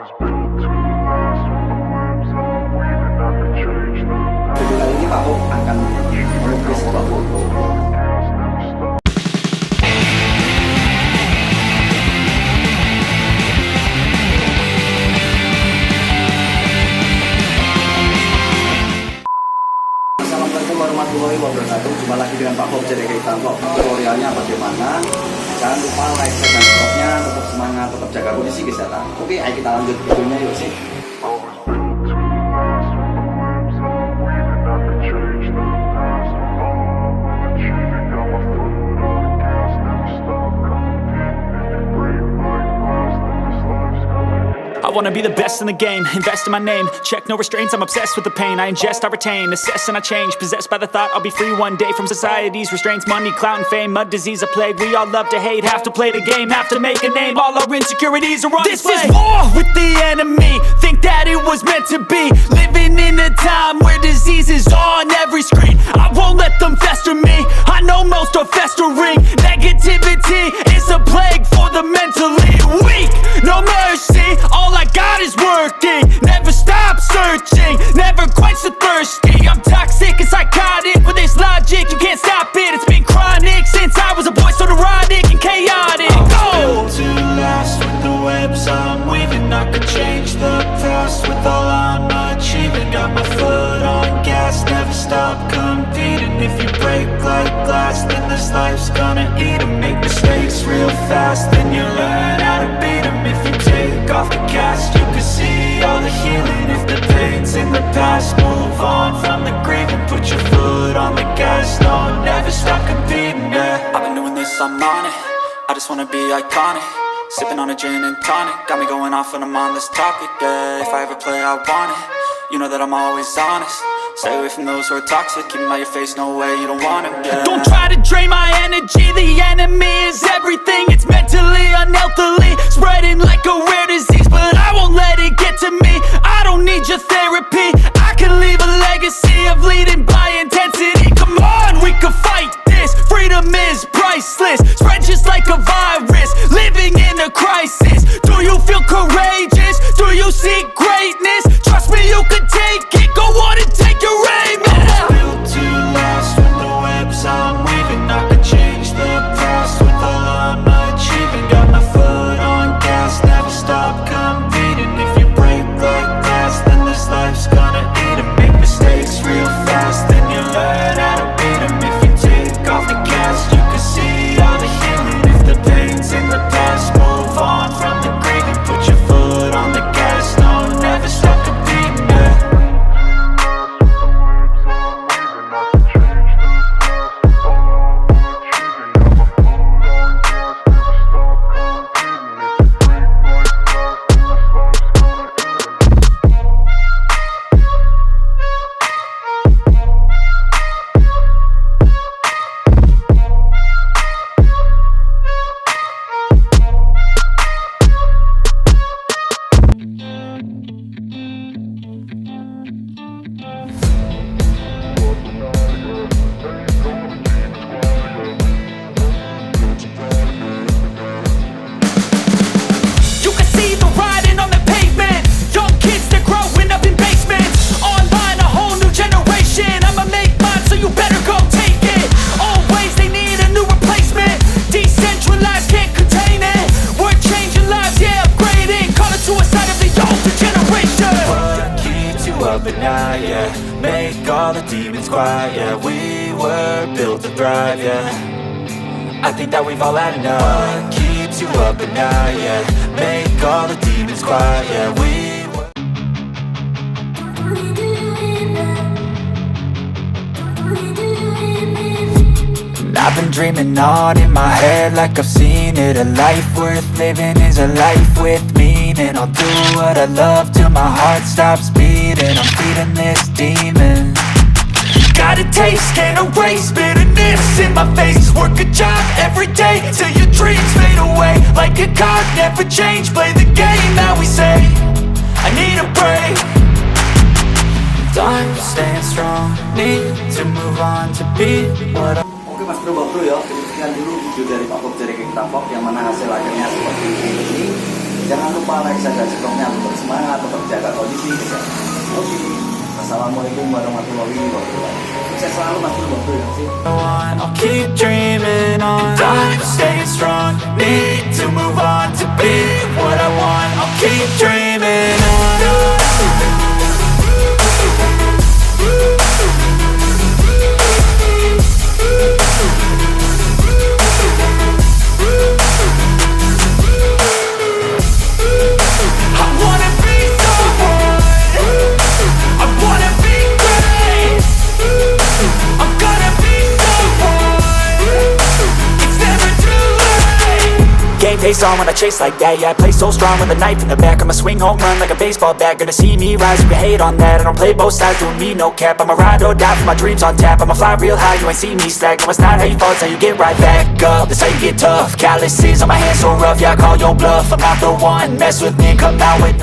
Video kali ini Pak Bob akan melukis sebuah foto. Assalamualaikum warahmatullahi wabarakatuh. Jumpa lagi dengan Pak Bob dari Lukisan Di Tembok. Tutorialnya bagaimana? Jangan lupa like, share, dan subscribe-nya. Tetap semangat, tetap jaga kondisi kesehatan. Oke, ayo kita lanjut videonya yuk sih. I wanna be the best in the game, invest in my name. Check no restraints, I'm obsessed with the pain. I ingest, I retain, assess and I change. Possessed by the thought I'll be free one day from society's restraints. Money, clout and fame, mud, disease, a plague. We all love to hate, have to play the game, have to make a name. All our insecurities are on display. This is war with the enemy, think that it was meant to be. Living in a time where disease is on every screen. I won't let them fester me, I know most are festering. Negativity is a plague for the mentally weak. No mercy, all I got is working. Never stop searching, never quench the thirsty. I'm toxic and psychotic, with this logic you can't stop it. It's been chronic since I was a boy, so neurotic and chaotic. Built to last with the webs I'm weaving. I could change the past with all I'm achieving. Got my foot on gas, never stop competing. If you break like glass, then this life's gonna eat 'em. Make mistakes real fast, then you learn how to beat 'em. If you take off the cast, you can see all the healing. If the pain's in the past, move on from the grave and put your foot on the gas. No, never stop competing, yeah. I've been doing this, I'm on it. I just wanna be iconic. Sipping on a gin and tonic, got me going off when I'm on this topic, yeah. If I ever play, I want it. You know that I'm always honest. Stay away from those who are toxic. Keep 'em out your face, no way, you don't want 'em, yeah. Don't try to drain my energy. The enemy is everything. It's mentally, unhealthily, spreading like a rare disease. But I won't let it get to me. I don't need your therapy. I can leave a legacy of leading by intensity. Come on, we can fight this. Freedom is priceless. Spread just like a virus. Living in a crisis. Do you feel courageous? Do you seek greatness? Trust me, you can take it. Go on and take your aim. Yeah. Built to last with the webs I'm weaving. I could change the past with all I'm achieving. Got my foot on gas, never stop competing. If you break like glass, then this life's gonna eat 'em. Make mistakes real fast, then you learn how to beat 'em. If you take off the cast, you can see all the healing. If the pain's in the past, move on from the grave and put your foot on the gas. No, never stop competing, yeah. You can see the writing on the pavement. Young kids, they're growing up in basements. Online, a whole new generation. I'ma make mine, so you better go take it. Always, they need a new replacement. Decentralized, can't contain it. We're changing lives, yeah, upgrading. Call it suicide of the older generation. What keeps you up at night, yeah? Make all the demons quiet, yeah. We were built to thrive, yeah. I think that we've all had enough. What keeps you up at night, yeah? Make all the demons quiet, yeah. We were I've been dreaming on in my head like I've seen it. A life worth living is a life with meaning. I'll do what I love till my heart stops beating. I'm feeding this demon. Got a taste, can't erase bitterness in my face. Work a job every day till your dreams fade away. Like a card, never change, play the game that we say. I need a break. Time staying strong, need to move on to be what I Oke mas bro, bro ya, sekian dulu video dari Pak Bob dari Lukisan Di Tembok yang mana hasil akhirnya seperti ini. Jangan lupa like, share, dan subscribe-nya untuk semangat, tetap jaga kondisi kesehatan. Oke, assalamualaikum warahmatullahi wabarakatuh. Sukses selalu mas bro. I'll keep dreaming on, I'm staying strong. Need to move on to be what I want. I'll keep dreaming on. Face on when I chase like that, yeah, I play so strong with a knife in the back. I'ma swing home run like a baseball bat. Gonna see me rise if you hate on that. I don't play both sides, doing me no cap. I'ma ride or die for my dreams on tap. I'ma fly real high, you ain't see me slack. No, it's not how you fall, it's how you get right back up. That's how you get tough. Calluses on my hands so rough, yeah, I call your bluff. I'm not the one, mess with me and come out with